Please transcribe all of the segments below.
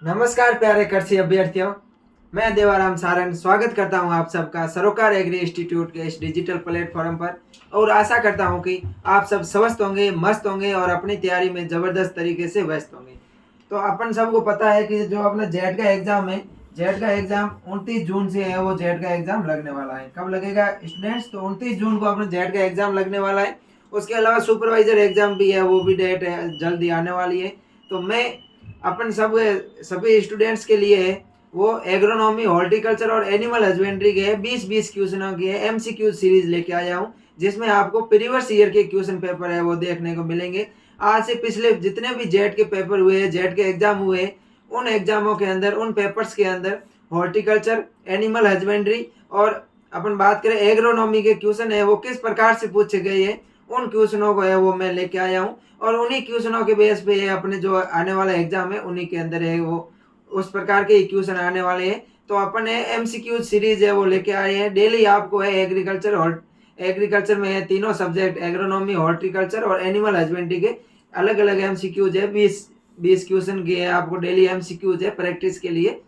नमस्कार प्यारे कृषि अभ्यर्थियों। मैं देवाराम सारंग स्वागत करता हूं आप सबका सरोकार एग्री इंस्टीट्यूट के इस डिजिटल प्लेटफॉर्म पर और आशा करता हूं कि आप सब स्वस्थ होंगे, मस्त होंगे और अपनी तैयारी में ज़बरदस्त तरीके से व्यस्त होंगे। तो अपन सबको पता है कि जो अपना जेट का एग्ज़ाम है, जेट का एग्ज़ाम 29 जून से है, वो जेट का एग्ज़ाम लगने वाला है। कब लगेगा स्टूडेंट्स? तो 29 जून को अपना जेट का एग्ज़ाम लगने वाला है। उसके अलावा सुपरवाइज़र एग्ज़ाम भी है, वो भी डेट है जल्दी आने वाली है। तो मैं अपन सब सभी स्टूडेंट्स के लिए वो एग्रोनॉमी, हॉर्टिकल्चर और एनिमल हस्बेंड्री के 20-20 क्वेश्चनों की एमसीक्यू सीरीज लेके आया हूँ, जिसमें आपको प्रीवियस ईयर के क्वेश्चन पेपर है वो देखने को मिलेंगे। आज से पिछले जितने भी जेट के पेपर हुए, जेट के एग्जाम हुए, उन एग्जामों के अंदर, उन पेपर्स के अंदर हॉर्टिकल्चर, एनिमल हस्बेंड्री और अपन बात करें एग्रोनॉमी के क्वेश्चन है वो किस प्रकार से पूछे गए हैं, उन क्वेश्चनों को है वो मैं लेके आया हूँ। और उन्हीं क्वेश्चनों के बेस पे अपने जो आने वाला एग्जाम है उन्हीं के अंदर है वो उस प्रकार के क्वेश्चन आने वाले हैं। तो अपन एमसीक्यू सीरीज है वो लेके आए हैं। डेली आपको है एग्रीकल्चर में है तीनों सब्जेक्ट, एग्रोनॉमी, हॉर्टिकल्चर और एनिमल हस्बेंड्री के अलग अलग एमसीक्यूज है। 20 क्वेश्चन के आपको डेली एमसीक्यूज है प्रैक्टिस के लिए।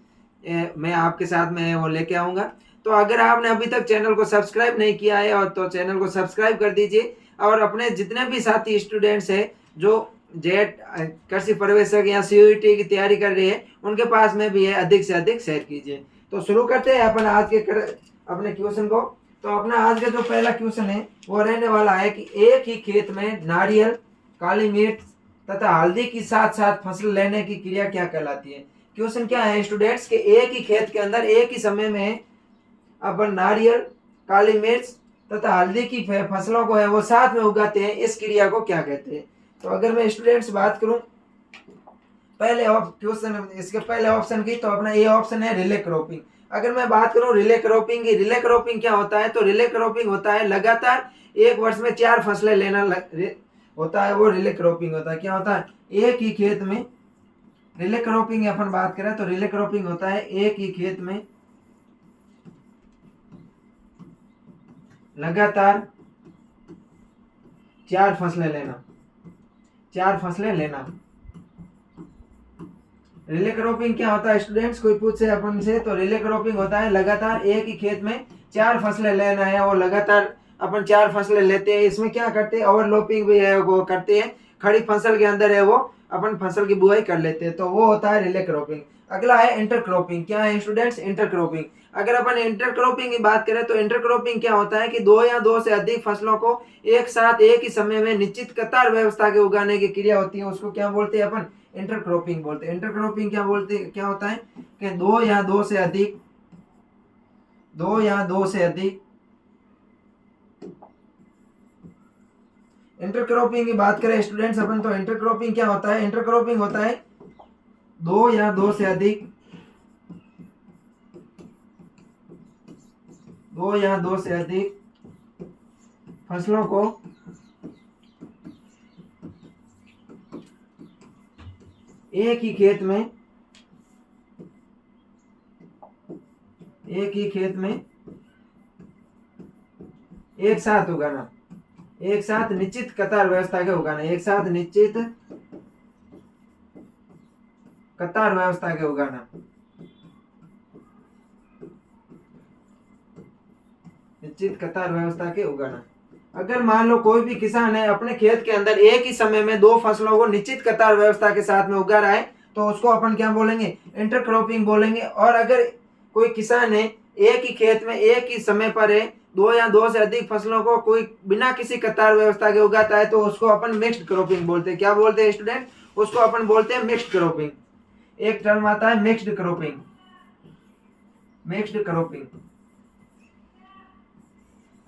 मैं आपके साथ में वो लेके आऊँगा। तो अगर आपने अभी तक चैनल को सब्सक्राइब नहीं किया है और तो चैनल को सब्सक्राइब कर दीजिए और अपने जितने भी साथी स्टूडेंट्स हैं जो जेट कृषि प्रवेशक या सीयूईटी की तैयारी कर रहे हैं उनके पास में भी है, अधिक से अधिक शेयर कीजिए। तो शुरू करते हैं अपन आज के अपने क्वेश्चन को। तो अपना आज का जो पहला क्वेश्चन है वो रहने वाला है कि एक ही खेत में नारियल, काली मिर्च तथा हल्दी की साथ साथ फसल लेने की क्रिया क्या कहलाती है। क्वेश्चन क्या है स्टूडेंट्स के एक ही खेत के अंदर एक ही समय में अपन नारियल, काली मिर्च तथा हल्दी की फसलों को है वो साथ में उगाते हैं, इस क्रिया को क्या कहते हैं। तो अगर मैं स्टूडेंट्स बात करूं पहले क्वेश्चन इसके पहले ऑप्शन की, तो अपना ये ऑप्शन है रिले क्रॉपिंग। अगर मैं बात करूं रिले क्रॉपिंग की, रिले क्रॉपिंग क्या होता है, तो रिले क्रॉपिंग होता है लगातार एक वर्ष में 4 फसलें लेना होता है, वो रिले क्रॉपिंग होता है। क्या होता है, एक ही खेत में रिले क्रॉपिंग अपन बात करें तो रिले क्रॉपिंग होता है एक ही खेत में लगातार 4 फसलें लेना, 4 फसलें लेना। रिले क्रॉपिंग क्या होता है स्टूडेंट्स, कोई पूछे अपन से, तो रिले क्रॉपिंग होता है लगातार एक ही खेत में 4 फसलें लेना है, वो लगातार अपन 4 फसलें लेते हैं। इसमें क्या करते हैं, ओवरलैपिंग भी है वो करते हैं, खड़ी फसल के अंदर है वो अपन फसल की बुआई कर लेते हैं, तो वो होता है रिले क्रॉपिंग। अगला है इंटरक्रॉपिंग। क्या है स्टूडेंट्स, इंटरक्रॉपिंग। अगर अपन इंटरक्रॉपिंग की बात करें तो इंटरक्रॉपिंग क्या होता है कि 2 या 2 से अधिक फसलों को एक साथ एक ही समय में निश्चित कतार व्यवस्था के उगाने की क्रिया होती है, उसको क्या बोलते हैं अपन, इंटरक्रॉपिंग बोलते हैं। इंटरक्रॉपिंग क्या बोलते हैं, क्या होता है कि 2 या 2 से अधिक, 2 या 2 से अधिक इंटरक्रॉपिंग की बात करें स्टूडेंट्स अपन, तो इंटरक्रॉपिंग क्या होता है, इंटरक्रॉपिंग होता है 2 या 2 से अधिक, 2 या 2 से अधिक फसलों को एक ही खेत में, एक ही खेत में एक साथ उगाना, एक साथ निश्चित कतार व्यवस्था के उगाना, एक साथ निश्चित कतार व्यवस्था के उगाना, निश्चित कतार व्यवस्था के उगाना। अगर मान लो कोई भी किसान है अपने खेत के अंदर एक ही समय में 2 फसलों को निश्चित कतार व्यवस्था के साथ में उगा रहा है, तो उसको अपन क्या बोलेंगे, इंटरक्रॉपिंग बोलेंगे। और अगर कोई किसान है एक ही खेत में एक ही समय पर है 2 या 2 से अधिक फसलों को कोई बिना किसी कतार व्यवस्था के उगाता है, तो उसको अपन मिक्स्ड क्रॉपिंग बोलते हैं। क्या बोलते हैं स्टूडेंट, उसको अपन बोलते हैं मिक्स्ड क्रॉपिंग। एक टर्म आता है मिक्स्ड क्रॉपिंग, मिक्स्ड क्रॉपिंग।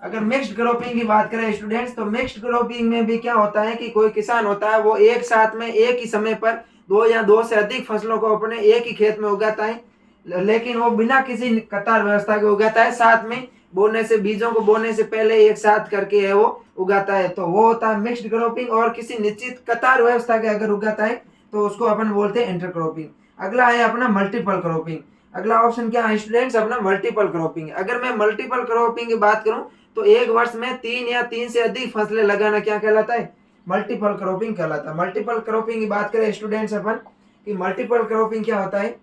अगर मिक्स्ड क्रॉपिंग की बात करें स्टूडेंट्स, तो मिक्स्ड क्रॉपिंग में भी क्या होता है कि कोई किसान होता है वो एक साथ में एक ही समय पर 2 या 2 से अधिक फसलों को अपने एक ही खेत में उगाता है, लेकिन वो बिना किसी कतार व्यवस्था के उगाता है, साथ में बोने से, बीजों को बोने से पहले एक साथ करके है वो उगाता है, तो वो होता है मिक्स्ड क्रॉपिंग। और किसी निश्चित कतार व्यवस्था के अगर उगाता है तो उसको अपन बोलते हैं इंटरक्रॉपिंग। अगला है अपना मल्टीपल क्रॉपिंग। अगला ऑप्शन क्या है स्टूडेंट्स, अपना मल्टीपल क्रॉपिंग। अगर मैं मल्टीपल क्रॉपिंग की बात करूं तो एक वर्ष में 3 या 3 से अधिक फसलें लगाना क्या कहलाता है, मल्टीपल क्रॉपिंग कहलाता है। मल्टीपल क्रॉपिंग की बात करें स्टूडेंट्स अपन, कि मल्टीपल क्रॉपिंग क्या होता है।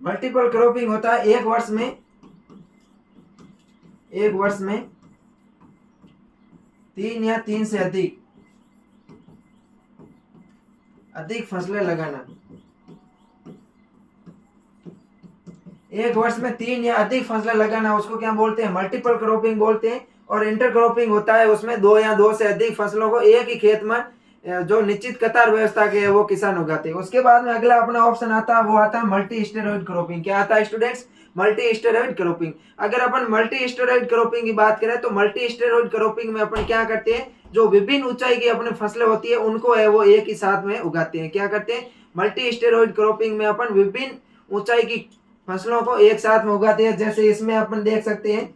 मल्टीपल क्रॉपिंग होता है एक वर्ष में 3 या 3 से अधिक फसलें लगाना। एक वर्ष में 3 या अधिक फसलें लगाना उसको क्या बोलते हैं, मल्टीपल क्रॉपिंग बोलते हैं। और इंटर क्रॉपिंग होता है उसमें 2 या 2 से अधिक फसलों को एक ही खेत में जो निश्चित कतार व्यवस्था के है वो किसान उगाते हैं। उसके बाद में अगला अपना ऑप्शन आता है, वो आता है मल्टी स्टेरॉइड क्रॉपिंग। क्या आता है स्टूडेंट्स, मल्टी स्टेरॉइड क्रॉपिंग। अगर अपन मल्टी स्टेरॉइड क्रॉपिंग की बात करें तो मल्टी स्टेरॉइड क्रॉपिंग में अपन क्या करते हैं, जो विभिन्न ऊंचाई की अपनी फसलें होती है उनको है वो एक ही साथ में उगाते हैं। क्या करते हैं, मल्टी स्टेरॉइड क्रॉपिंग में अपन विभिन्न ऊंचाई की फसलों को एक साथ में उगाते हैं। जैसे इसमें अपन देख सकते हैं,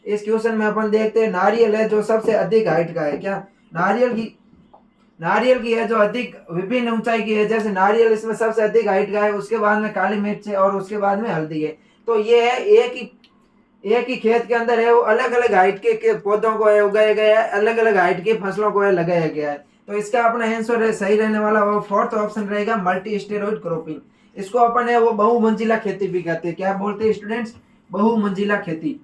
इस क्वेश्चन में अपन देखते हैं नारियल है जो सबसे अधिक हाइट का है। क्या, नारियल की है जो अधिक विभिन्न ऊंचाई की है। जैसे नारियल इसमें सबसे अधिक हाइट का है, उसके बाद में काली मिर्च है और उसके बाद में हल्दी है। तो ये है एक ही खेत के अंदर है वो अलग अलग हाइट के पौधों को है उगाया गया है, अलग अलग हाइट की फसलों को है लगाया गया है। तो इसका अपना आंसर है सही रहने वाला वो फोर्थ ऑप्शन रहेगा, मल्टी स्टेरॉइड क्रॉपिंग। इसको अपन है वो बहुमंजिला खेती भी कहते हैं। क्या बोलते हैं स्टूडेंट्स, बहुमंजिला खेती,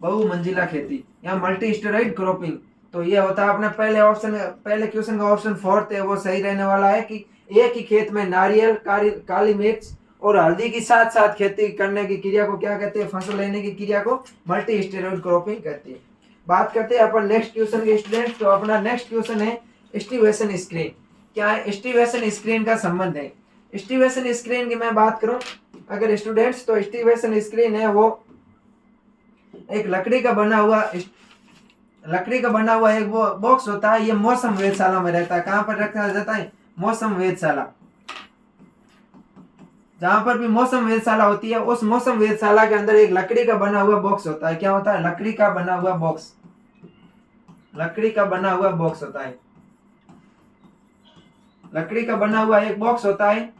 बहुमंजिला खेती या मल्टी स्टेरॉइड क्रॉपिंग। तो ये होता है अपने पहले क्वेश्चन का ऑप्शन फोर्थ है वो सही रहने वाला है कि एक ही खेत में नारियल, काली मिर्च और हल्दी की साथ साथ खेती करने की क्रिया को क्या कहते हैं, फसल लेने की क्रिया को मल्टी स्टेरॉइड क्रॉपिंग कहते हैं। बात करते हैं अपन नेक्स्ट क्वेश्चन के स्टूडेंट। तो अपना नेक्स्ट क्वेश्चन है एस्टिवेशन स्क्रीन। क्या है एस्टिवेशन स्क्रीन का संबंध है। एस्टिवेशन स्क्रीन की मैं बात करूं अगर स्टूडेंट्स, तो एस्टिवेशन स्क्रीन है वो एक लकड़ी का बना हुआ एक वो बॉक्स होता है। ये मौसम वेधशाला में रहता है। कहां पर रखा जाता है, मौसम वेधशाला। जहां पर भी मौसम वेधशाला होती है उस मौसम वेधशाला के अंदर एक लकड़ी का बना हुआ बॉक्स होता है। क्या होता है, लकड़ी का बना हुआ बॉक्स, लकड़ी का बना हुआ बॉक्स होता है। लकड़ी का बना हुआ एक बॉक्स होता है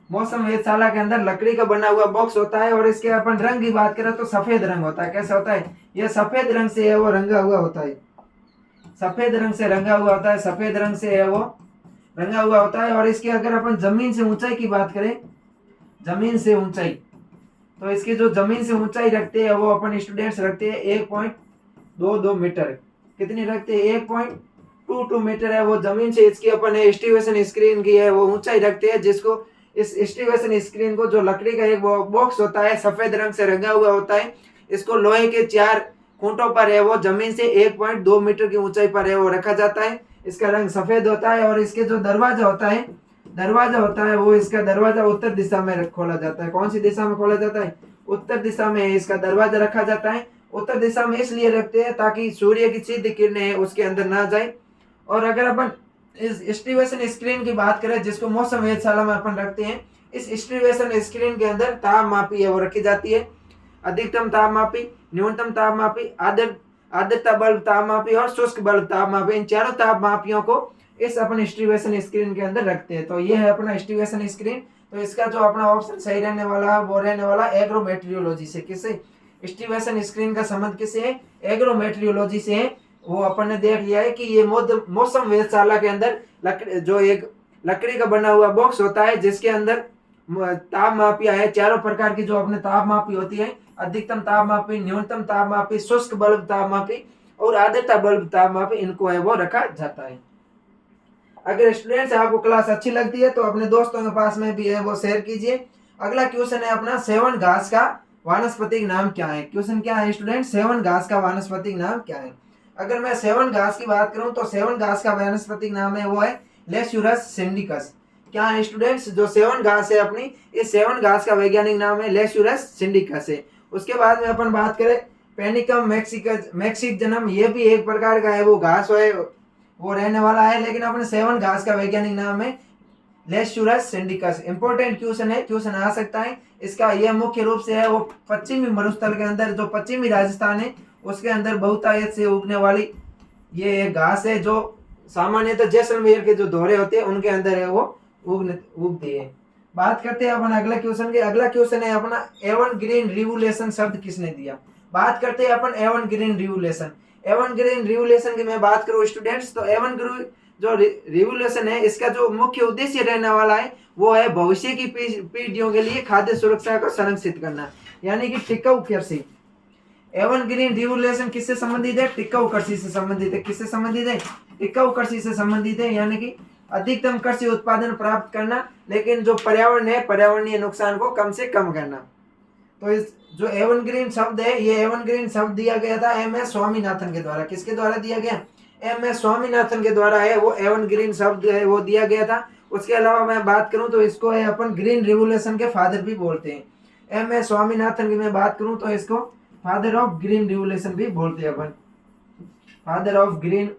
मौसम वेधशाला के अंदर, लकड़ी का बना हुआ बॉक्स होता है। और इसके अपन रंग की बात करें तो सफेद रंग होता है। कैसा होता है, यह सफेद रंग से है वो रंगा हुआ होता है। सफेद रंग से रंगा हुआ होता है, सफेद रंग से है वो रंगा हुआ होता है। और इसके अगर अपन जमीन से ऊंचाई की बात करें, जमीन से ऊंचाई, तो इसकी जो जमीन से ऊंचाई रखते हैं वो अपन स्टूडेंट्स रखते हैं 1.22 मीटर। कितनी रखते हैं, 1.22 मीटर है वो जमीन से इसकी अपन एस्टिवेशन स्क्रीन की है वो ऊंचाई रखते हैं। जिसको इस एस्टिवेशन स्क्रीन को जो लकड़ी का एक बॉक्स होता है सफेद रंग से रंगा हुआ होता है, इसको लोहे के 4 खूंटों पर है वो जमीन से 1.2 मीटर की ऊंचाई पर है वो रखा जाता है। इसका रंग सफेद होता है। और इसके जो दरवाजा होता है वो इसका दरवाजा उत्तर दिशा में खोला जाता है। कौन सी दिशा में खोला जाता है, उत्तर दिशा में इसका दरवाजा रखा जाता है। उत्तर दिशा में इसलिए रखते हैं ताकि सूर्य की सीधी किरणें उसके अंदर ना जाए। और अगर अपन इस एस्टिवेशन स्क्रीन की बात करें जिसको मौसम वेधशाला में अपन रखते हैं, इस एस्टिवेशन स्क्रीन के अंदर तापमापी है वो रखी जाती है। अधिकतम तापमापी, न्यूनतम तापमापी, आर्द्रता बल्ब तापमापी और शुष्क बल्ब तापमापी, इन चारों तापमापियों को इस अपन एस्टिवेशन स्क्रीन के अंदर रखते हैं। तो ये है अपना एस्टिवेशन स्क्रीन। तो इसका जो अपना ऑप्शन सही रहने वाला है वो रहने वाला एग्रोमेट्रियोलॉजी से। किससे, एस्टिवेशन स्क्रीन का संबंध किससे है, एग्रोमेट्रियोलॉजी से है। वो अपन ने देख लिया है कि ये मौसम वेधशाला के अंदर जो एक लकड़ी का बना हुआ बॉक्स होता है जिसके अंदर तापमापियां है, चारों प्रकार की जो अपने तापमापी होती है, अधिकतम तापमापी, न्यूनतम तापमापी, शुष्क बल्ब तापमापी और आर्द्रता बल्ब तापमापी, इनको है वो रखा जाता है। अगर स्टूडेंट्स आपको क्लास अच्छी लगती है तो अपने दोस्तों के पास में भी है वो शेयर कीजिए। अगला क्वेश्चन है अपना सेवन घास का वानस्पतिक नाम क्या है। क्वेश्चन क्या है स्टूडेंट, सेवन घास का वानस्पतिक नाम क्या है। अगर मैं सेवन घास की बात करूं तो सेवन घास का वानस्पतिक नाम है वो है लेस्यूरस सिंडिकस। क्या है स्टूडेंट्स, जो सेवन घास है अपनी, इस सेवन घास का वैज्ञानिक नाम है लेस्यूरस सिंडिकस है। उसके बाद में अपन बात करें पेनिकम मैक्सिकनम, ये भी एक प्रकार का है वो घास है वो रहने वाला है। लेकिन अपने सेवन घास का वैज्ञानिक नाम है लेस्यूरस सिंडिकस। इंपॉर्टेंट क्वेश्चन है, क्वेश्चन आ सकता है इसका। यह मुख्य रूप से है वो पश्चिमी मरुस्थल के अंदर, जो पश्चिमी राजस्थान है उसके अंदर बहुतायत से उगने वाली ये एक घास है जो सामान्यतः जैसलमेर के जो दौरे होते हैं उनके अंदर है वो उगती है। बात करते हैं अपन अगले क्वेश्चन के। अगला क्वेश्चन है अपना एवन ग्रीन रिवोल्यूशन शब्द किसने दिया। बात करते हैं अपन evergreen revolution. Evergreen revolution की मैं बात करूं स्टूडेंट्स, तो एवन ग्रीन जो रिवोल्यूशन है इसका जो मुख्य उद्देश्य रहने वाला है वो है भविष्य की पीढ़ियों के लिए खाद्य सुरक्षा को संरक्षित करना, यानी कि टिकाऊ कृषि। एवन ग्रीन रिवोल्यूशन किससे संबंधित है? टिकाऊ कृषि से संबंधित है। किससे संबंधित है? टिकाऊ कृषि से संबंधित है, यानी कि अधिकतम कृषि उत्पादन प्राप्त करना, लेकिन जो पर्यावरण है पर्यावरणीय नुकसान को कम से कम करना। तो इस जो एवन ग्रीन शब्द है, ये एवन ग्रीन शब्द दिया गया था एम.एस. स्वामीनाथन के द्वारा। किसके द्वारा दिया गया? एम.एस. स्वामीनाथन के द्वारा है वो एवन ग्रीन शब्द है वो दिया गया था। उसके अलावा मैं बात करूं तो इसको है अपन ग्रीन रिवोल्यूशन के फादर भी बोलते हैं। एम.एस. स्वामीनाथन की मैं बात करूं तो इसको फादर ऑफ ग्रीन रिवोल्यूशन भी बोलते हैं अपन, फादर ऑफ ग्रीन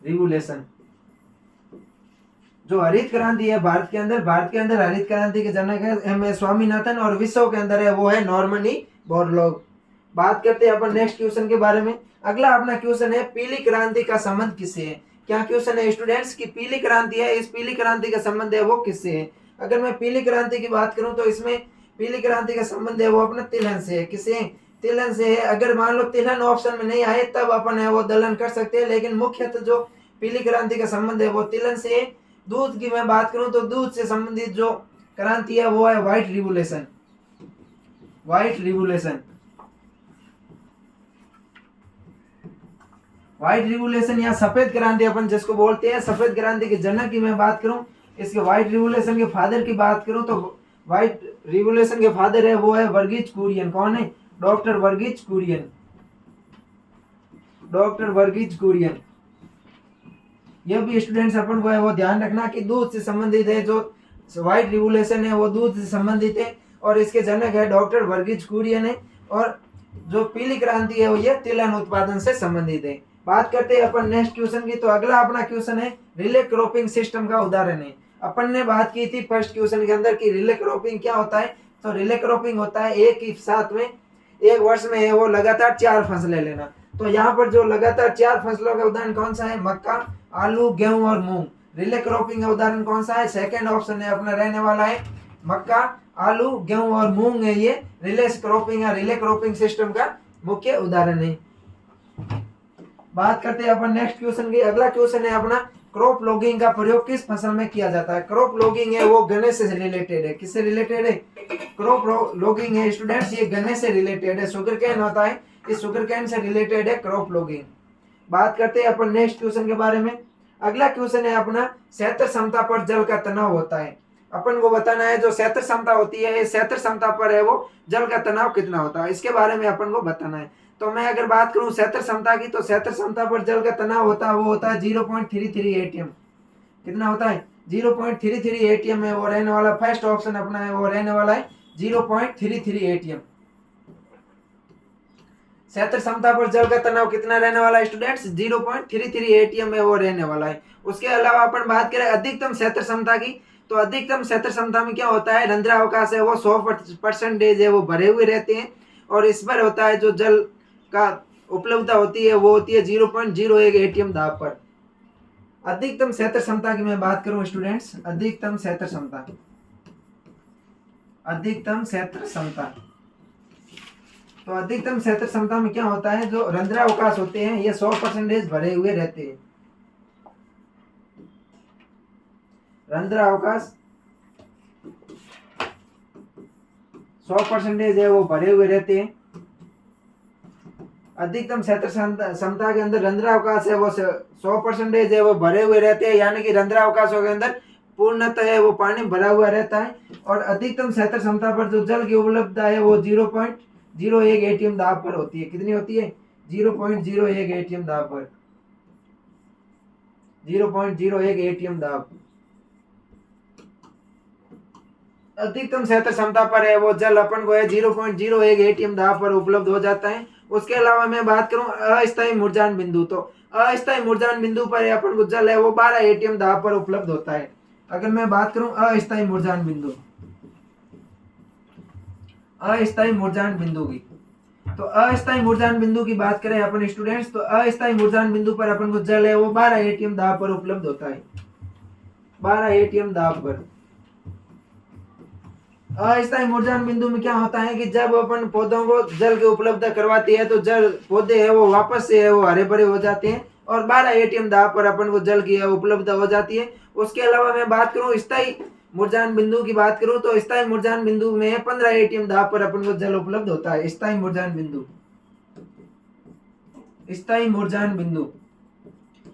रिवोल्यूशन। जो हरित क्रांति है भारत के अंदर हरित क्रांति के जनक है एम.एस. स्वामीनाथन, और विश्व के अंदर है वो है नॉर्मन ई बोरलॉग। बात करते हैं अपन नेक्स्ट क्वेश्चन के बारे में। अगला अपना क्वेश्चन है पीली क्रांति का संबंध किससे है? क्या क्वेश्चन है स्टूडेंट्स की पीली क्रांति है, इस पीली क्रांति का संबंध है वो किससे है? अगर मैं पीली क्रांति की बात करूं तो इसमें पीली क्रांति का संबंध है वो अपना तिलहन से है। किससे? तिलहन से है। अगर मान लो तिलहन ऑप्शन में नहीं आए तब अपन है वो दलहन कर सकते हैं, लेकिन मुख्यतः जो पीली क्रांति का संबंध है वो तिलहन से है। दूध की मैं बात करूं तो दूध से संबंधित जो क्रांति है वो है white revolution. White revolution, white revolution या सफेद क्रांति अपन जिसको बोलते हैं, सफेद क्रांति के जनक की मैं बात करूं, इसके व्हाइट रिवोल्यूशन के फादर की बात करूं तो व्हाइट रिवोल्यूशन के फादर है वो है वर्गीज कुरियन। कौन है? डॉक्टर वर्गीज कुरियन। डॉक्टर वर्गीज कुरियन। यह भी स्टूडेंट्स अपन को है वो ध्यान रखना कि दूध से संबंधित है, जो व्हाइट रिवोल्यूशन है वो दूध से संबंधित है और इसके जनक है डॉक्टर वर्गीज कुरियन है। और जो पीली क्रांति है वो ये तिलहन उत्पादन से संबंधित है। बात करते हैं अपन नेक्स्ट क्वेश्चन की। तो अगला अपना क्वेश्चन है रिले क्रॉपिंग सिस्टम का उदाहरण है। अपन ने बात की थी फर्स्ट क्वेश्चन के अंदर कि रिले क्रॉपिंग क्या होता है। तो रिले क्रॉपिंग होता है एक ही साथ में एक वर्ष में है वो लगातार 4 फसलें लेना। तो यहाँ पर जो लगातार 4 फसलों का उदाहरण कौन सा है? मक्का, आलू, गेहूं और मूंग। रिले क्रॉपिंग का उदाहरण कौन सा है? सेकंड ऑप्शन है अपना रहने वाला है मक्का, आलू, गेहूं और मूंग है ये रिले क्रॉपिंग या रिले क्रॉपिंग सिस्टम का मुख्य उदाहरण है। बात करते हैं अपन नेक्स्ट क्वेश्चन की। अगला क्वेश्चन है अपना क्रॉप लॉगिंग का प्रयोग किस फसल में किया जाता है? क्रॉप लॉगिंग है वो गन्ने से रिलेटेड है। किससे रिलेटेड है? क्रॉप लॉगिंग है स्टूडेंट्स ये गन्ने से रिलेटेड है। शुगर कैन होता है, इस शुगर कैन से रिलेटेड है क्रॉप लॉगिंग। बात करते हैं अपन नेक्स्ट क्वेश्चन के बारे में। अगला क्वेश्चन है अपना क्षेत्र क्षमता पर जल का तनाव होता है। अपन को बताना है जो क्षेत्र क्षमता होती है, क्षेत्र क्षमता पर है वो जल का तनाव कितना होता है, इसके बारे में अपन को बताना है। तो मैं अगर बात करूं क्षेत्र क्षमता की, तो क्षेत्र क्षमता पर जल का तनाव होता है वो होता है 0.33 एटीएम। कितना होता है? 0.33 एटीएम है वो रहने वाला। फर्स्ट ऑप्शन अपना है वो रहने वाला है 0.33 एटीएम। क्षेत्र क्षमता पर जल का तनाव कितना रहने वाला है स्टूडेंट्स? 0.33 एटीएम है वो रहने वाला है। उसके अलावा अपन बात करें अधिकतम क्षेत्र क्षमता की, तो अधिकतम क्षेत्र क्षमता में क्या होता है? रंध्रावकाश है वो 100% है वो भरे हुए रहते हैं, और इस पर होता है जो जल का उपलब्धता होती है वो होती है 0.01 एटीएम दाब पर। अधिकतम क्षेत्र क्षमता की मैं बात करूं स्टूडेंट्स, अधिकतम क्षेत्र क्षमता, अधिकतम क्षेत्र क्षमता, तो अधिकतम क्षेत्र क्षमता में क्या होता है? जो रंध्रावकाश होते हैं ये 100% भरे हुए रहते हैं। रंध्रावकाश 100% है वो भरे हुए रहते हैं। अधिकतम क्षेत्र क्षमता के अंदर रंध्रावकाश है वो 100% है वो भरे हुए रहते हैं, यानी कि रंध्रावकाशों के अंदर पूर्णतः है वो पानी भरा हुआ रहता है। और अधिकतम क्षेत्र क्षमता पर जो जल की उपलब्धता है वो 0.01 एटीएम दाब पर होती है। कितनी होती है? 0.01 एटीएम दाब पर, 0.01 एटीएम दाब। अधिकतम क्षेत्र क्षमता पर है वो जल अपन को है 0.01 एटीएम दाब पर उपलब्ध हो जाता है। उसके अलावा मैं बात करूं अस्थायी मुरझान बिंदु, तो अस्थायी मुरझान बिंदु पर अपन को जल है वो 12 एटीएम दाब पर उपलब्ध होता है। अगर मैं बात करूं अस्थायी मुरझान बिंदु, अस्थायी मुरझान बिंदु की, तो अस्थायी मुरझान बिंदु की बात करें अपन स्टूडेंट्स, तो अस्थायी मुरझान बिंदु पर अपन को जल है वो 12 एटीएम दाब पर उपलब्ध होता है, 12 एटीएम दाब पर। अस्थायी मुरझान बिंदु में क्या होता है कि जब अपन पौधों को जल की उपलब्ध करवाती है तो जल पौधे है वो वापस से है वो हरे भरे हो जाते हैं और 12 एटीएम दाब पर अपन को जल की उपलब्ध हो जाती है। उसके अलावा मैं बात करूं स्थायी मुरझान बिंदु की बात करूं तो स्थायी मुरझान बिंदु में 15 एटीएम दाब पर अपन को जल उपलब्ध होता है। स्थायी मुरझान बिंदु, स्थायी मुरझान बिंदु,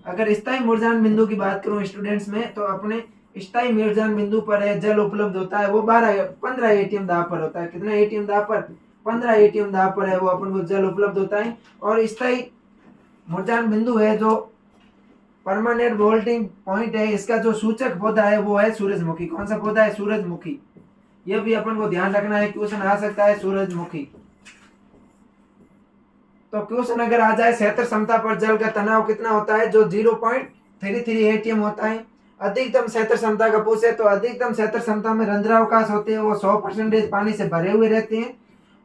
अगर स्थायी मुरझान बिंदु की बात करूं स्टूडेंट्स में तो अपने स्थायी मुरझान बिंदु पर है जल उपलब्ध होता है वो 15 एटीएम दाब पर होता है। कितना एटीएम दाब पर? 15 एटीएम दाब पर है वो अपन को जल उपलब्ध होता है। और स्थायी मुरझान बिंदु है जो परमानेंट बोल्टिंग पॉइंट है, इसका जो सूचक पौधा है वो है सूरजमुखी। कौन सा पौधा है? सूरजमुखी। यह भी अपन को ध्यान रखना है, क्वेश्चन आ सकता है सूरजमुखी। तो क्वेश्चन अगर आ जाए क्षेत्र क्षमता पर जल का तनाव कितना होता है, जो 0.33 एटीएम होता है। अधिकतम क्षेत्र क्षमता का पूछे तो अधिकतम क्षेत्र क्षमता में रंध्रावकाश होते हैं वो 100% पानी से भरे हुए रहते हैं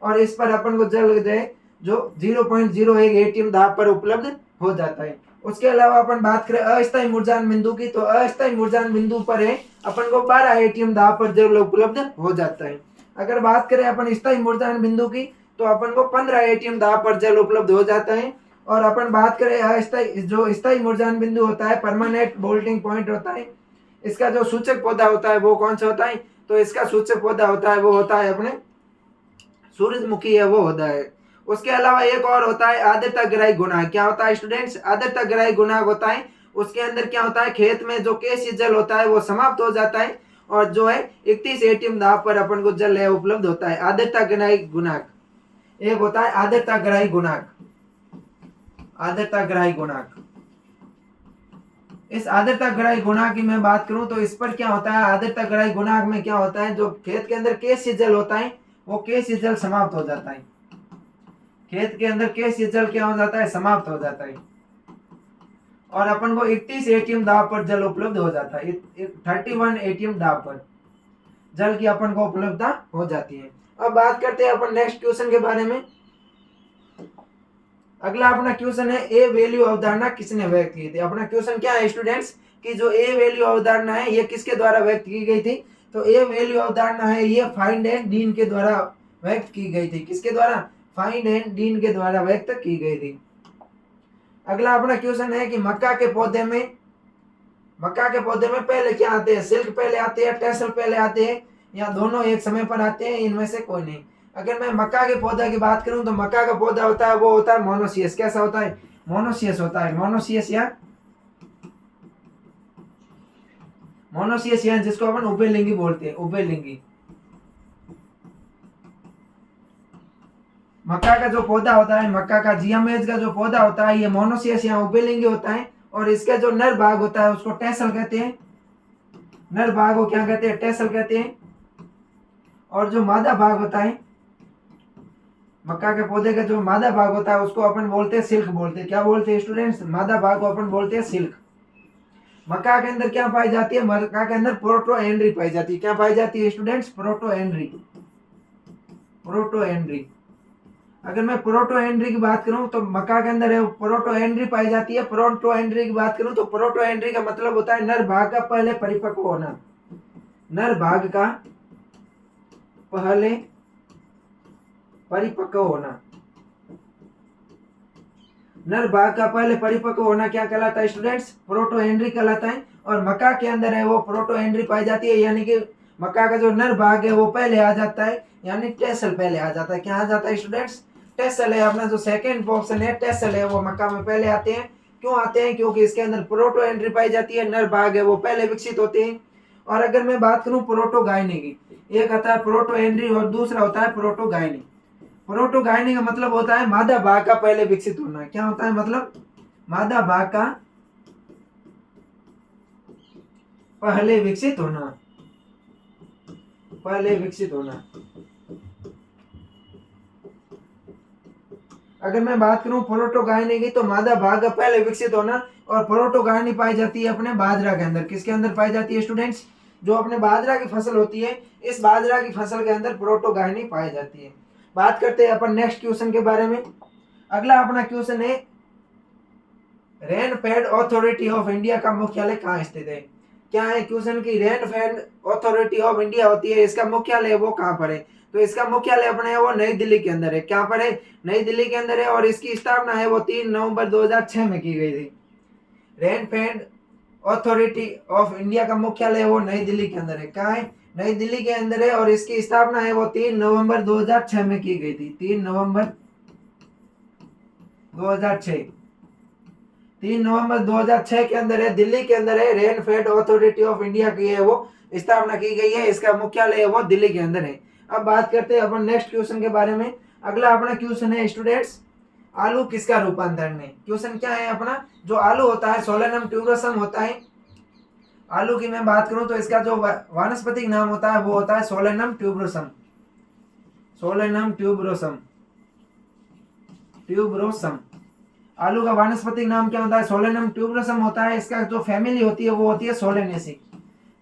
और इस पर अपन को जल जाए जो 0.01 एटीएम दाब पर उपलब्ध हो जाता है। उसके अलावा अपन बात करें अस्थायी मुरझान बिंदु की तो अस्थायी मुरझान बिंदु पर है अपन को 12 एटीएम दाब पर जल उपलब्ध हो जाता है। अगर बात करें अपन स्थायी मुरझान बिंदु की तो अपन को 15 एटीएम दाब पर जल उपलब्ध हो जाता है। और अपन बात करें अस्थायी जो स्थायी मुरझान बिंदु होता है परमानेंट बोल्टिंग पॉइंट होता है, इसका जो सूचक पौधा होता है वो कौन सा होता है? तो इसका सूचक पौधा होता है वो होता है अपने सूरजमुखी है वो होता है। उसके अलावा एक और होता है आर्द्रता ग्राही गुणांक। क्या होता है स्टूडेंट्स? आर्द्रता ग्राही गुणांक होता है। उसके अंदर क्या होता है, खेत में जो केसी जल होता है वो समाप्त हो जाता है और जो है 31 एटीएम दाब पर अपन को जल है उपलब्ध होता है। आर्द्रता ग्राही गुणांक एक होता है आर्द्रता ग्राही गुणांक, आर्द्रता ग्राही गुणांक। इस आर्द्रता ग्राही गुणांक की मैं बात करूं तो इस पर क्या होता है, आर्द्रता ग्राही गुणांक में क्या होता है, जो खेत के अंदर केसी जल होता है वो केसी जल समाप्त हो जाता है। खेत के अंदर केसी जल क्या हो जाता है? समाप्त हो जाता है और अपन को 31 एटीएम दाब पर जल उपलब्ध हो जाता है। 31 एटीएम दाब पर जल की अपन को उपलब्धता हो जाती है। अब बात करते हैं अपन नेक्स्ट क्वेश्चन के बारे में। अगला अपना क्वेश्चन है ए वैल्यू अवधारणा किसने व्यक्त की थी। अपना क्वेश्चन क्या है स्टूडेंट्स कि जो ए वैल्यू अवधारणा है ये किसके द्वारा व्यक्त की गई थी? तो ए वैल्यू अवधारणा है ये फाइंड एंड डीन के द्वारा व्यक्त की गई थी। किसके द्वारा? फाइंड एंड डीन के द्वारा व्यक्त की गई थी। अगला अपना क्वेश्चन है कि मक्का के पौधे में पहले क्या आते हैं? सिल्क पहले आते हैं, टेसल पहले आते हैं या दोनों एक समय पर आते हैं? इनमें से कोई नहीं। अगर मैं मक्का के पौधा की बात करूं तो मक्का का पौधा होता है वो होता है मोनोसियस। कैसा होता है? मोनोसियस होता है। मोनोसियस या जिसको अपन उभयलिंगी बोलते हैं, उभयलिंगी। मक्का का जो पौधा होता है, मक्का का जियामेज का जो पौधा होता है ये मोनोसियस या उभयलिंगी होता है और इसका जो नर भाग होता है उसको टेसल कहते हैं। नर भाग को क्या कहते हैं? टेसल कहते हैं। और जो मादा भाग होता है मक्का के पौधे का जो मादा भाग होता है उसको अपन बोलते हैं सिल्क बोलते हैं। क्या बोलते हैं स्टूडेंट्स? मादा भाग को अपन बोलते हैं सिल्क। मक्का के अंदर क्या पाई जाती है? मक्का के अंदर प्रोटोएंड्री पाई जाती है। क्या पाई जाती है स्टूडेंट्स? प्रोटोएंड्री। प्रोटोएंड्री। अगर मैं प्रोटोएंड्री की बात करूं तो मक्का के अंदर प्रोटोएंड्री पाई जाती है। प्रोटोएंड्री की बात करूं तो प्रोटोएंड्री का मतलब होता है नर भाग का पहले परिपक्व होना। नर भाग का पहले परिपक्व होना। नर भाग का पहले परिपक्व होना क्या कहलाता है स्टूडेंट्स? प्रोटोएंड्री कहलाता है। और मक्का के अंदर है वो प्रोटोएंड्री पाई जाती है, यानी कि मक्का का जो नर भाग है वो पहले आ जाता है, यानी टेसल पहले आ जाता है। क्या आ जाता है स्टूडेंट्स? टेसल है। अपना जो सेकंड ऑप्शन है टेसल है वो मक्का में पहले आते हैं। क्यों आते हैं? क्योंकि इसके अंदर प्रोटोएंड्री पाई जाती है, नर भाग है वो पहले विकसित होते हैं। और अगर मैं बात करूं प्रोटोगायनी की, एक आता है प्रोटोएंड्री और दूसरा होता है प्रोटोगायनी। प्रोटोगायनी का मतलब होता है मादा भाग का पहले विकसित होना। क्या होता है मतलब? मादा भाग का पहले विकसित होना, पहले विकसित होना। अगर मैं बात करूं प्रोटोगायनी की तो मादा भाग का पहले विकसित होना। और प्रोटोगायनी पाई जाती है अपने बाजरा के अंदर। किसके अंदर पाई जाती है स्टूडेंट्स? जो अपने बाजरा की फसल होती है, इस बाजरा की फसल के अंदर प्रोटोगायनी पाई जाती है। बात करते हैं अपन नेक्स्ट क्वेश्चन के बारे में। अगला अपना क्वेश्चन है रेनफेड अथॉरिटी ऑफ इंडिया का मुख्यालय कहाँ स्थित है। क्या है क्वेश्चन की रेनफेड अथॉरिटी ऑफ इंडिया होती है, इसका मुख्यालय वो कहाँ पर है? तो इसका मुख्यालय अपने है वो नई दिल्ली के अंदर है। क्या पर है? नई दिल्ली के अंदर है। और इसकी स्थापना है वो 3 नवंबर 2006 में की गई थी। रेनफेड अथॉरिटी ऑफ इंडिया का मुख्यालय वो नई दिल्ली के अंदर है। कहाँ है? नई दिल्ली के अंदर है। और इसकी स्थापना है वो 3 नवंबर 2006 में की गई थी। 3 नवंबर 2006, 3 नवंबर 2006 के अंदर है, दिल्ली के अंदर है, रेनफेड अथॉरिटी ऑफ इंडिया की है वो स्थापना की गई है। इसका मुख्यालय है वो दिल्ली के अंदर है। अब बात करते हैं अपन नेक्स्ट क्वेश्चन के बारे में। अगला अपना क्वेश्चन है स्टूडेंट्स, आलू किसका रूपांतरण है? क्वेश्चन क्या है अपना, जो आलू होता है सोलेनम ट्यूबरोसम होता है। आलू की मैं बात करूं तो इसका जो वानस्पतिक नाम होता है वो होता है Solanum tuberosum. Solanum tuberosum, tuberosum. आलू का वानस्पतिक नाम क्या होता है? सोलेनम ट्यूबरोसम होता है। इसका जो फैमिली होती है वो होती है सोलेनेसी।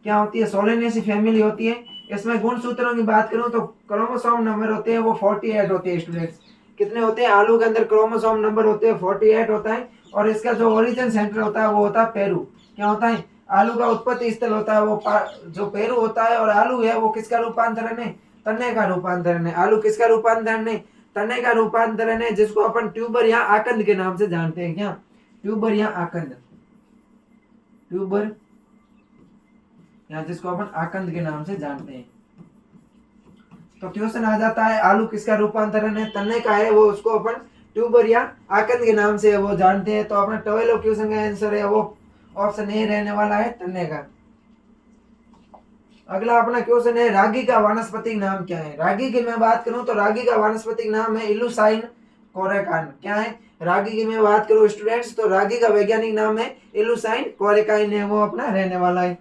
क्या होती है? सोलेनेसी फैमिली होती है। इसमें गुणसूत्रों की बात करूं तो क्रोमोसोम नंबर होते हैं वो 48 होते हैं स्टूडेंट्स। कितने होते हैं? आलू के अंदर क्रोमोसोम नंबर होते हैं 48 होता है। और इसका जो ओरिजिन सेंटर होता है वो होता है पेरू। क्या होता है? आलू का उत्पत्ति स्थल होता है वो जो पेरू होता है। और आलू है वो किसका रूपांतरण है? तने का रूपांतरण है। आलू किसका रूपांतरण है? तने का रूपांतरण है, जिसको अपन ट्यूबर या आकंद के नाम से जानते हैं। क्या? ट्यूबर या आकंद, ट्यूबर या जिसको अपन आकंद के नाम से जानते हैं। तो क्वेश्चन आ जाता है आलू किसका रूपांतरण है? तने का है वो, उसको अपन ट्यूबर या आकंद के नाम से वो जानते हैं। तो अपना 12 क्वेश्चन का आंसर है वो ऑप्शन ए रहने वाला है, तने का। अगला अपना क्वेश्चन है रागी का वानस्पतिक नाम क्या है? रागी की मैं बात करूं तो रागी का वानस्पतिक नाम है इलुसाइन कोरेकान। क्या है? रागी की मैं बात करूं स्टूडेंट्स तो रागी का वैज्ञानिक नाम है इलुसाइन कोरेकाइन है वो अपना रहने वाला है।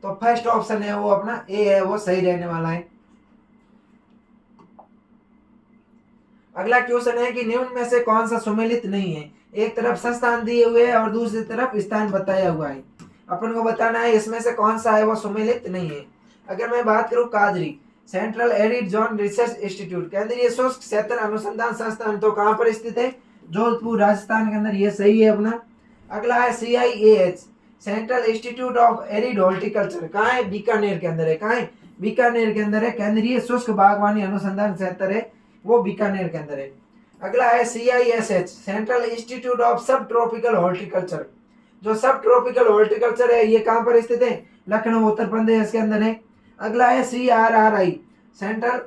तो फर्स्ट ऑप्शन है वो अपना ए है वो सही रहने वाला है। अगला क्वेश्चन है कि निम्न में से कौन सा सुमेलित नहीं है? एक तरफ संस्थान दिए हुए है और दूसरी तरफ स्थान बताया हुआ है। अपन को बताना है इसमें से कौन सा है वो सुमेलित नहीं है। अगर मैं बात करूं काजरी central arid zone research institute, केंद्रीय शुष्क क्षेत्र अनुसंधान संस्थान, तो कहां पर स्थित है? जोधपुर राजस्थान के अंदर, ये सही है अपना। अगला है CIAH central institute of arid horticulture, कहाँ है? बीकानेर के अंदर है। कहाँ है? बीकानेर के अंदर है। केंद्रीय शुष्क बागवानी अनुसंधान क्षेत्र है वो बीकानेर के अंदर है। अगला है CISH सेंट्रल इंस्टीट्यूट ऑफ सब ट्रॉपिकल हॉर्टिकल्चर, जो सब ट्रॉपिकल हॉर्टिकल्चर है ये कहां पर स्थित है? लखनऊ उत्तर प्रदेश के अंदर है। अगला है CRRI central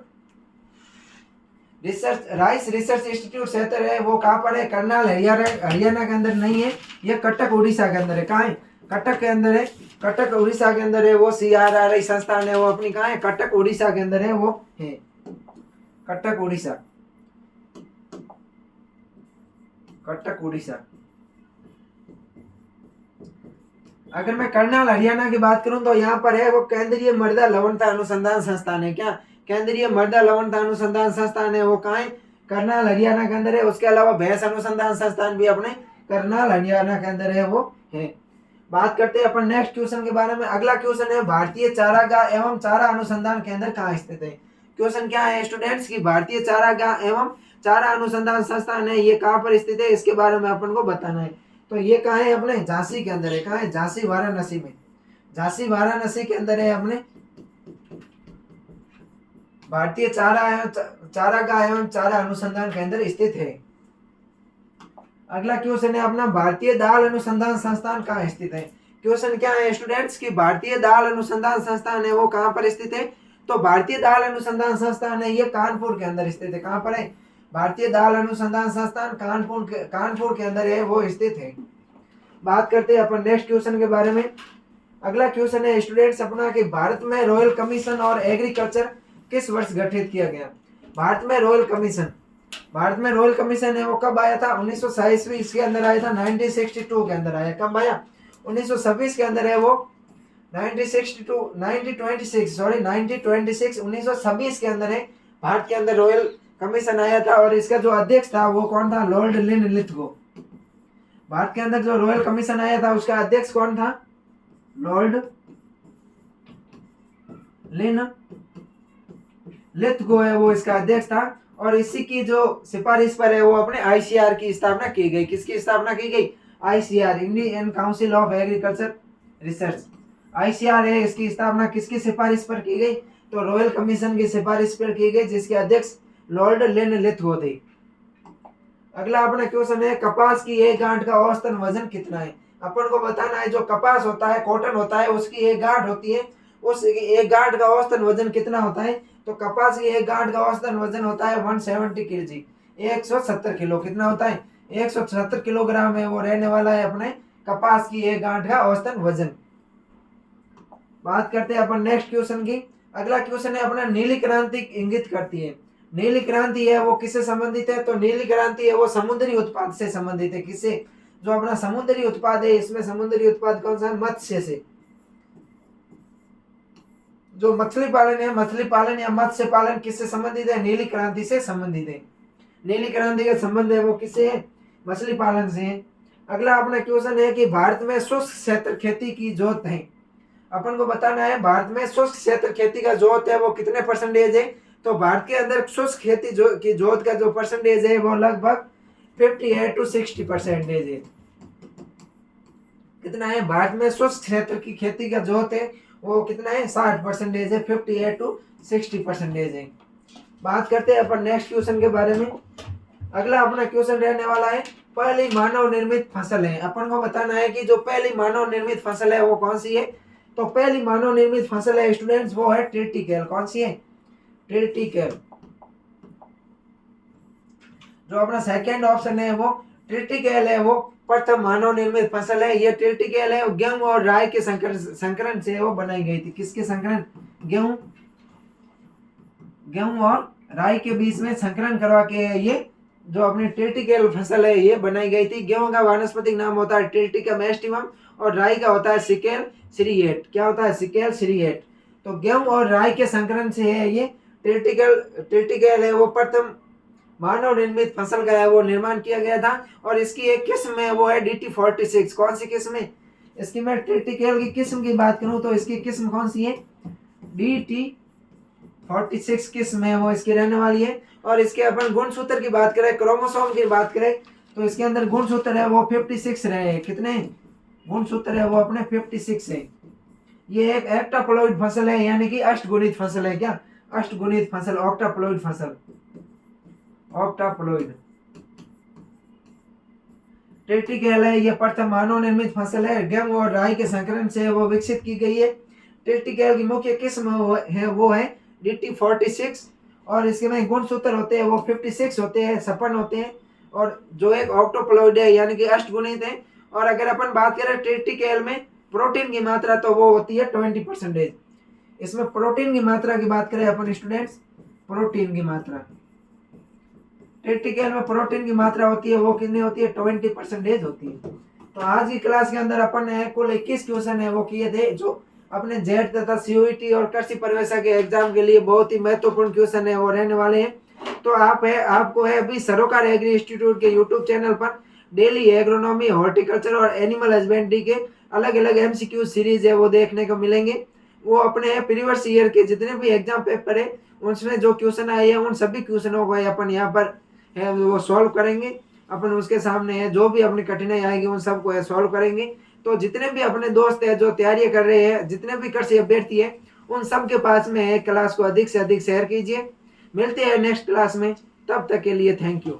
research rice research institute क्षेत्र है वो कहां पर है? करनाल हरियाणा के अंदर नहीं है, ये कटक उड़ीसा के अंदर है। कहाँ है? कटक के अंदर है, कटक उड़ीसा के अंदर है वो CRRI संस्थान है वो अपनी। कहाँ है? कटक उड़ीसा के अंदर है वो है, कटक उड़ीसा, कटक उड़ीसा। अगर मैं करनाल हरियाणा की बात करूं तो यहाँ पर है वो केंद्रीय मृदा लवणता अनुसंधान संस्थान है। क्या? केंद्रीय मृदा लवणता अनुसंधान संस्थान है वो कहाँ है? करनाल हरियाणा के अंदर है। उसके अलावा भैंस अनुसंधान संस्थान भी अपने करनाल हरियाणा के अंदर है वो है। बात करते हैं अपन नेक्स्ट क्वेश्चन के बारे में। अगला क्वेश्चन है भारतीय चारागाह एवं चारा अनुसंधान केंद्र कहाँ स्थित है? क्वेश्चन क्या है स्टूडेंट्स की भारतीय चारागाह एवं चारा अनुसंधान संस्थान है ये कहाँ पर स्थित है, इसके बारे में अपन को बताना है। तो ये कहाँ है? अपने झांसी के अंदर है। कहाँ है? झांसी वाराणसी में, झांसी वाराणसी के अंदर है अपने भारतीय चारागाह एवं चारा अनुसंधान केंद्र स्थित है। अगला क्वेश्चन है अपना भारतीय दाल अनुसंधान संस्थान कहाँ स्थित है? क्वेश्चन क्या है स्टूडेंट्स की भारतीय दाल अनुसंधान संस्थान है वो कहाँ पर स्थित है? तो भारतीय दाल अनुसंधान संस्थान है ये कानपुर के अंदर स्थित है। कहाँ पर है? भारतीय दाल अनुसंधान संस्थान कानपुर के अंदर है वो स्थित है। बात करते हैं अपन नेक्स्ट क्वेश्चन के बारे में। अगला क्वेश्चन है स्टूडेंट्स अपना कि भारत में रॉयल कमीशन और एग्रीकल्चर किस वर्ष गठित किया गया? भारत में रॉयल कमीशन है वो कब आया था? 1927 इसके अंदर आया था, 1962 के अंदर आया। कब आया? 1926 के अंदर है वो 1926 के अंदर है भारत के अंदर रॉयल कमीशन आया था। और इसका जो अध्यक्ष था वो कौन था? लॉर्ड लिन लिथगो। भारत के अंदर जो रॉयल कमीशन आया था उसका अध्यक्ष कौन था? लॉर्ड लिन लिथगो है वो इसका अध्यक्ष था। और इसी की जो सिफारिश पर है वो अपने ICR की स्थापना की गई। किसकी स्थापना की गई? ICR Indian council of agriculture research. ICR है, इसकी स्थापना किसकी सिफारिश पर की गई? तो रॉयल कमीशन की सिफारिश पर की गई, जिसके अध्यक्ष लॉर्ड लेनलिथ थे। अगला अपना क्वेश्चन है, कपास की एक गांठ का औसतन वजन कितना है? अपन को बताना है जो कपास होता है, कॉटन होता है, उसकी एक गांठ होती है, उस एक गांठ का औसतन वजन कितना होता है? तो कपास की एक गांठ का औसतन वजन होता है 170 kg, 170 किलो। कितना होता है? 170 किलोग्राम है वो रहने वाला है अपने कपास की एक गांठ का औसतन वजन। बात करते हैं अपन नेक्स्ट क्वेश्चन की। अगला क्वेश्चन है अपना, नीली क्रांति इंगित करती है। नीली क्रांति है वो किससे संबंधित है? तो नीली क्रांति है वो समुद्री उत्पाद से संबंधित है। किससे? जो अपना समुद्री उत्पाद है, इसमें समुद्री उत्पाद कौन सा है? मत्स्य से। जो मछली पालन है, मछली पालन या मत्स्य पालन किससे संबंधित है? नीली क्रांति से संबंधित है। नीली क्रांति का संबंध है वो किससे है? मछली पालन से है। अगला अपना क्वेश्चन है कि भारत में शुष्क क्षेत्र खेती की जोत है। अपन को बताना है भारत में शुष्क क्षेत्र खेती का जोत है वो कितने परसेंटेज है? तो भारत के अंदर शुष्क खेती की जोत का जो परसेंटेज है वो लगभग 58 to 60% है। कितना है? भारत में शुष्क क्षेत्र की खेती का जोत है वो कितना है? 60% है, 58 to 60% है। बात करते हैं अपन नेक्स्ट क्वेश्चन के बारे में। अगला अपना क्वेश्चन रहने वाला है, पहली मानव निर्मित फसल है। अपन को बताना है कि जो पहली मानव निर्मित फसल है वो कौन सी है? तो पहली मानव निर्मित फसल है स्टूडेंट्स वो है ट्रिटिकेल। कौन सी है? ट्रिटिकेल। जो अपना सेकंड ऑप्शन है वो ट्रिटिकेल है, वो प्रथम मानव निर्मित फसल है। ये ट्रिटिकेल है गेहूं और राई के संकरण से वो बनाई गई थी। किसके संकरण? गेहूं और राई के बीच में संकरण करवा के ये जो अपनी ट्रिटिकेल फसल है ये बनाई गई थी। गेहूं का वानस्पतिक नाम होता है ट्रिटिकम एस्टिवम और राई का होता है सिकेल सीरिएट। क्या होता है? सिकेल सीरिएट। तो गेहूं और राई के संकरण से है ये ट्रिटिकेल है वो प्रथम मानव निर्मित फसल का है वो निर्माण किया गया था। और इसकी एक किस्म है वो है DT46। कौन सी किस्म है इसकी? मैं ट्रिटिकेल की किस्म की बात करूं तो इसकी किस्म कौन सी है? DT46 किस्म है वो इसकी रहने वाली है। और इसके अपन गुणसूत्र की बात करें, क्रोमोसोम की बात करें, तो इसके अंदर गुणसूत्र है वो 56 रहे। कितने गुणसूत्र है वो अपने? 56 है। ये एक एक्टाप्लॉइड फसल है, यानी कि अष्टगुणित फसल है। क्या? अष्टगुणित फसल, ऑक्टाप्लॉइड फसल, ऑक्टाप्लॉइड। ट्रिटिकेल है ये प्रथम मानव निर्मित फसल है, गेहूं और राई के संकरण से वो विकसित की गई है। ट्रिटिकेल की मुख्य किस्म वो है DT46 और इसके में गुणसूत्र होते हैं वो 56 होते हैं, सपन होते हैं। और जो एक ऑक्टोप्लॉइड है यानी कि अष्टगुणित है। और अगर अपन बात करें ट्रिटिकेल में प्रोटीन की मात्रा तो वो होती है 20%। इसमें प्रोटीन की मात्रा की बात करें अपन स्टूडेंट्स, प्रोटीन की मात्रा, ट्रिटिकेल में प्रोटीन की मात्रा होती है वो कितनी होती है? 20% होती है। तो आज की क्लास के अंदर अपन ने कुल 21 क्वेश्चन है वो किए थे, जो अपने जेड तथा सीयूईटी और कृषि प्रवेशक के एग्जाम के लिए बहुत ही महत्वपूर्ण क्वेश्चन है वो रहने वाले हैं। तो आपको है अभी सरोकार एग्री इंस्टीट्यूट के यूट्यूब चैनल पर डेली एग्रोनॉमी, हॉर्टिकल्चर और एनिमल हस्बेंड्री के अलग अलग MCQ सीरीज है वो देखने को मिलेंगे। वो अपने प्रीवियस ईयर के जितने भी एग्जाम पेपर है उसमें जो क्वेश्चन आए हैं उन सभी क्वेश्चनों को अपन यहाँ पर है वो सॉल्व करेंगे। अपन उसके सामने है जो भी अपनी कठिनाई आएगी उन सबको सॉल्व करेंगे। तो जितने भी अपने दोस्त है जो तैयारी कर रहे हैं, जितने भी कृषि अभ्यर्थी है, उन सब के पास में है क्लास को अधिक से अधिक शेयर कीजिए। मिलते हैं नेक्स्ट क्लास में, तब तक के लिए थैंक यू।